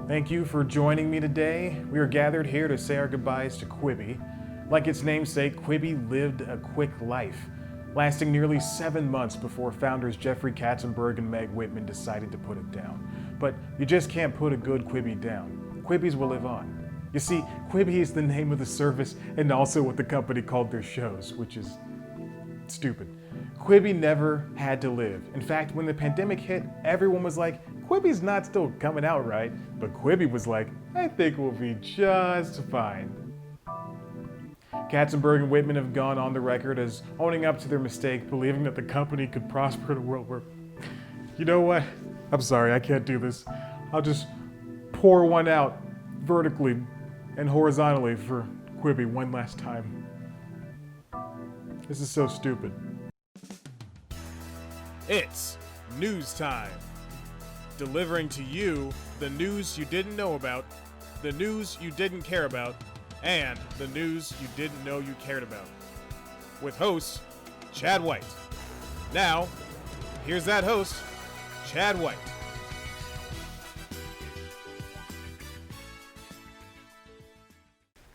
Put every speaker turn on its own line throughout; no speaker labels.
Thank you for joining me today. We are gathered here to say our goodbyes to Quibi. Like its namesake, Quibi lived a quick life, lasting nearly 7 months before founders Jeffery, Katzenberg and Whitman decided to put it down. But you just can't put a good Quibi down. Quibis will live on. You see, Quibi is the name of the service and also what the company called their shows, which is stupid. Quibi never had to live. In fact, when the pandemic hit, everyone was like, Quibi's not still coming out, right? But Quibi was like, I think we'll be just fine. Katzenberg and Whitman have gone on the record as owning up to their mistake, believing that the company could prosper in a world where, you know what? I'm sorry, I can't do this. I'll just pour one out vertically and horizontally for Quibi one last time. This is so stupid. It's news time. Delivering to you the news you didn't know about, the news you didn't care about, and the news you didn't know you cared about. With host, Chad White. Now, here's that host, Chad White.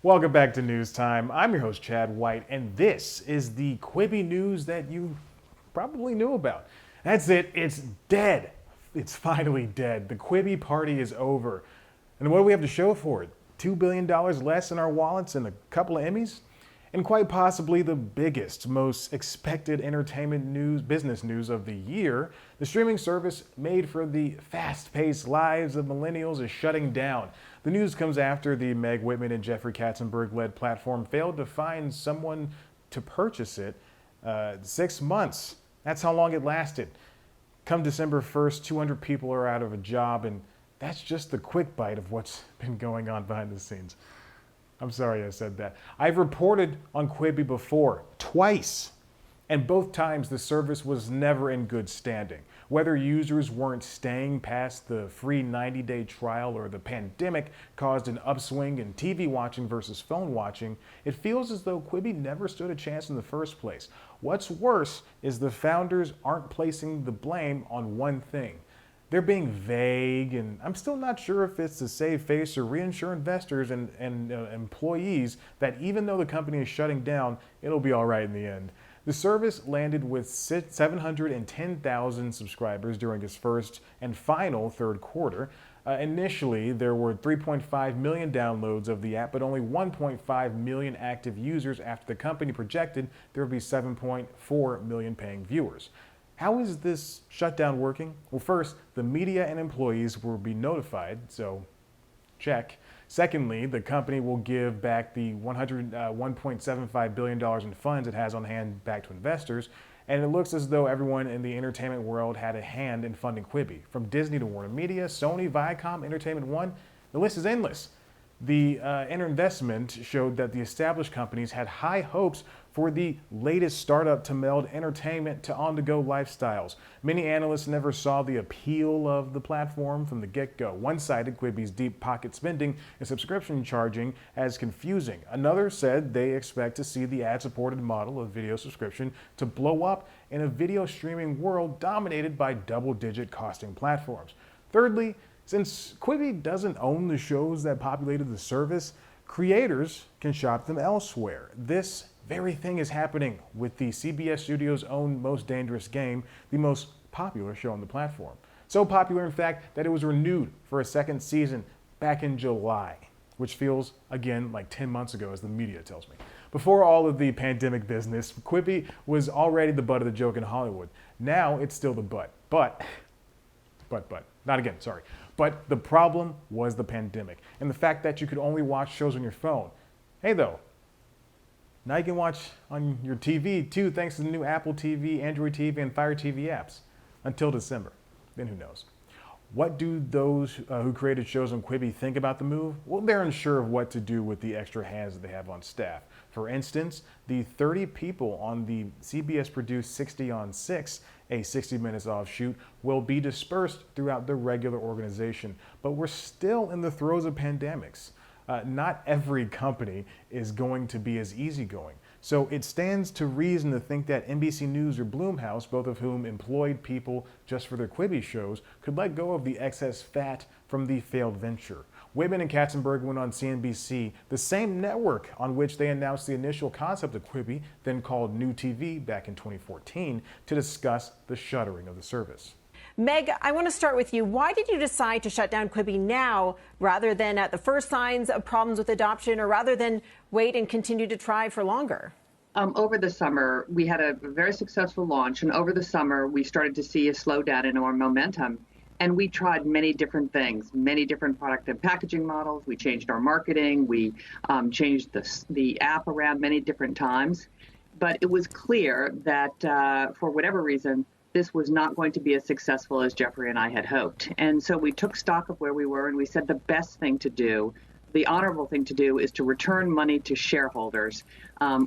Welcome back to News Time. I'm your host, Chad White, and this is the Quibi news that you probably knew about. That's it. It's dead. It's finally dead. The Quibi party is over. And what do we have to show for it? $2 billion less in our wallets and a couple of Emmys? And quite possibly the biggest, most expected entertainment news, business news of the year, the streaming service made for the fast-paced lives of millennials is shutting down. The news comes after the Whitman and Jeffery Katzenberg-led platform failed to find someone to purchase it 6 months. That's how long it lasted. Come December 1st, 200 people are out of a job, and that's just the quick bite of what's been going on behind the scenes. I'm sorry I said that. I've reported on Quibi before, twice, and both times the service was never in good standing. Whether users weren't staying past the free 90-day trial or the pandemic caused an upswing in TV watching versus phone watching, it feels as though Quibi never stood a chance in the first place. What's worse is the founders aren't placing the blame on one thing. They're being vague, and I'm still not sure if it's to save face or reassure investors and employees that even though the company is shutting down, it'll be all right in the end. The service landed with 710,000 subscribers during its first and final third quarter. Initially, there were 3.5 million downloads of the app, but only 1.5 million active users after the company projected there would be 7.4 million paying viewers. How is this shutdown working? Well, first, the media and employees will be notified, so check. Secondly, the company will give back the $1.75 billion in funds it has on hand back to investors, and it looks as though everyone in the entertainment world had a hand in funding Quibi. From Disney to WarnerMedia, Sony, Viacom, Entertainment One, the list is endless. The investment showed that the established companies had high hopes for the latest startup to meld entertainment to on-the-go lifestyles. Many analysts never saw the appeal of the platform from the get-go. One cited Quibi's deep pocket spending and subscription charging as confusing. Another said they expect to see the ad-supported model of video subscription to blow up in a video streaming world dominated by double-digit costing platforms. Thirdly, since Quibi doesn't own the shows that populated the service, creators can shop them elsewhere. This very thing is happening with the CBS Studios' own Most Dangerous Game, the most popular show on the platform. So popular, in fact, that it was renewed for a second season back in July, which feels, again, like 10 months ago, as the media tells me. Before all of the pandemic business, Quibi was already the butt of the joke in Hollywood. Now it's still the butt. But, not again, sorry. But the problem was the pandemic and the fact that you could only watch shows on your phone. Hey though, now you can watch on your TV too, thanks to the new Apple TV, Android TV, and Fire TV apps. Until December. Then who knows? What do those who created shows on Quibi think about the move? Well, they're unsure of what to do with the extra hands that they have on staff. For instance, the 30 people on the CBS-produced 60 on 6, a 60 Minutes offshoot, will be dispersed throughout the regular organization. But we're still in the throes of pandemics. Not every company is going to be as easygoing. So it stands to reason to think that NBC News or Blumhouse, both of whom employed people just for their Quibi shows, could let go of the excess fat from the failed venture. Whitman and Katzenberg went on CNBC, the same network on which they announced the initial concept of Quibi, then called New TV back in 2014, to discuss the shuttering of the service.
Meg, I want to start with you. Why did you decide to shut down Quibi now rather than at the first signs of problems with adoption, or rather than wait and continue to try for longer?
Over the summer, we had a very successful launch, and over the summer, we started to see a slowdown in our momentum. And we tried many different things, many different product and packaging models. We changed our marketing. We changed the app around many different times. But it was clear that for whatever reason, this was not going to be as successful as Jeffery and I had hoped. And so we took stock of where we were, and we said the best thing to do, the honorable thing to do, is to return money to shareholders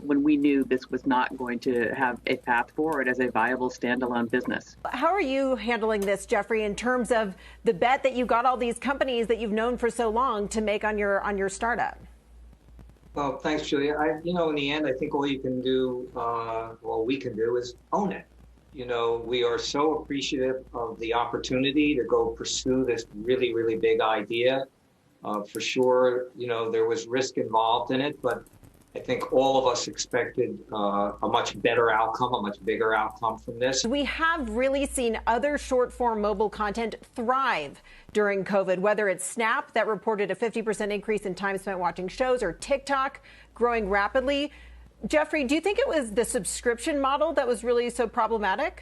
when we knew this was not going to have a path forward as a viable standalone business.
How are you handling this, Jeffery, in terms of the bet that you got all these companies that you've known for so long to make on your startup?
Well, thanks, Julia. In the end, I think all you can do, all we can do, is own it. We are so appreciative of the opportunity to go pursue this really, really big idea. For sure, there was risk involved in it, but I think all of us expected a much better outcome, a much bigger outcome from this.
We have really seen other short-form mobile content thrive during COVID, whether it's Snap, that reported a 50% increase in time spent watching shows, or TikTok growing rapidly. Jeffery, do you think it was the subscription model that was really so problematic?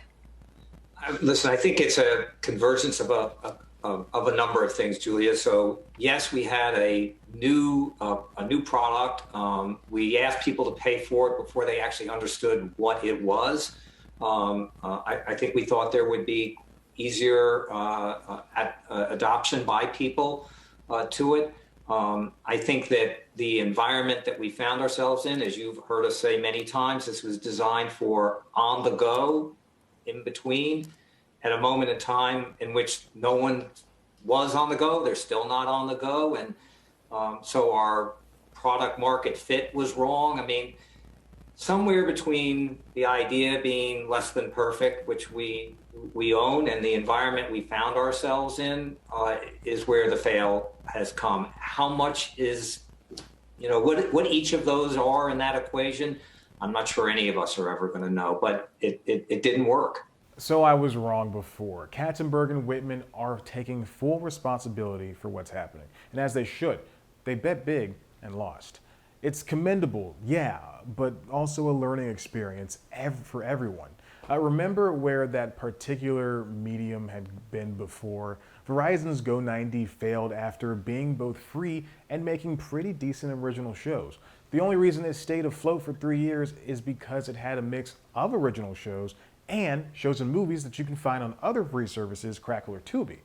Listen, I think it's a convergence of a number of things, Julia. So yes, we had a new product. We asked people to pay for it before they actually understood what it was. I think we thought there would be easier adoption by people to it. I think that the environment that we found ourselves in, as you've heard us say many times, this was designed for on the go, in between, at a moment in time in which no one was on the go. They're still not on the go. And so our product market fit was wrong. I mean, somewhere between the idea being less than perfect, which we own, and the environment we found ourselves in is where the fail has come. How much is, what each of those are in that equation, I'm not sure any of us are ever going to know, but it didn't work.
So I was wrong before. Katzenberg and Whitman are taking full responsibility for what's happening. And as they should. They bet big and lost. It's commendable, yeah, but also a learning experience for everyone. Remember where that particular medium had been before? Verizon's Go90 failed after being both free and making pretty decent original shows. The only reason it stayed afloat for 3 years is because it had a mix of original shows and shows and movies that you can find on other free services, Crackle or Tubi.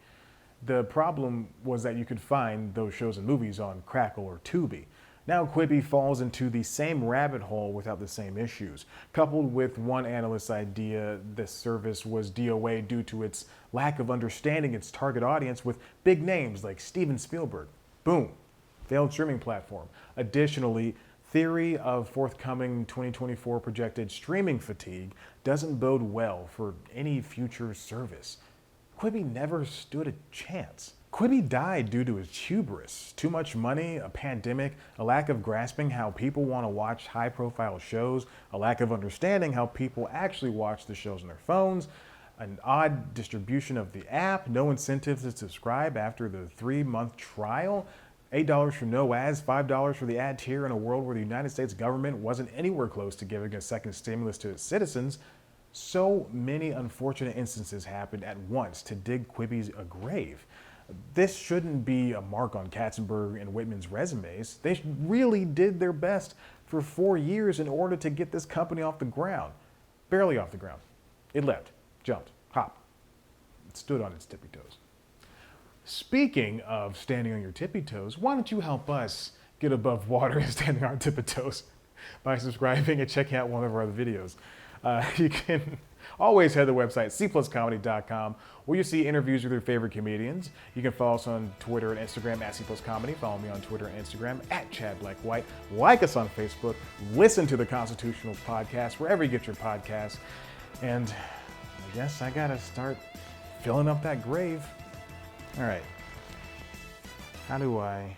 The problem was that you could find those shows and movies on Crackle or Tubi. Now Quibi falls into the same rabbit hole without the same issues. Coupled with one analyst's idea this service was DOA due to its lack of understanding its target audience with big names like Steven Spielberg. Boom. Failed streaming platform. Additionally, theory of forthcoming 2024 projected streaming fatigue doesn't bode well for any future service. Quibi never stood a chance. Quibi died due to its hubris. Too much money, a pandemic, a lack of grasping how people want to watch high-profile shows, a lack of understanding how people actually watch the shows on their phones, an odd distribution of the app, no incentive to subscribe after the 3-month trial, $8 for no ads, $5 for the ad tier in a world where the United States government wasn't anywhere close to giving a second stimulus to its citizens. So many unfortunate instances happened at once to dig Quibi's a grave. This shouldn't be a mark on Katzenberg and Whitman's resumes. They really did their best for 4 years in order to get this company off the ground. Barely off the ground. It leapt, jumped, hopped. It stood on its tippy toes. Speaking of standing on your tippy toes, why don't you help us get above water and standing on our tippy toes by subscribing and checking out one of our other videos. You can Always head to the website, cpluscomedy.com, where you see interviews with your favorite comedians. You can follow us on Twitter and Instagram at cpluscomedy. Follow me on Twitter and Instagram at Chad Black White. Like us on Facebook. Listen to the Constitutional Podcast wherever you get your podcasts. And I guess I gotta start filling up that grave. All right. How do I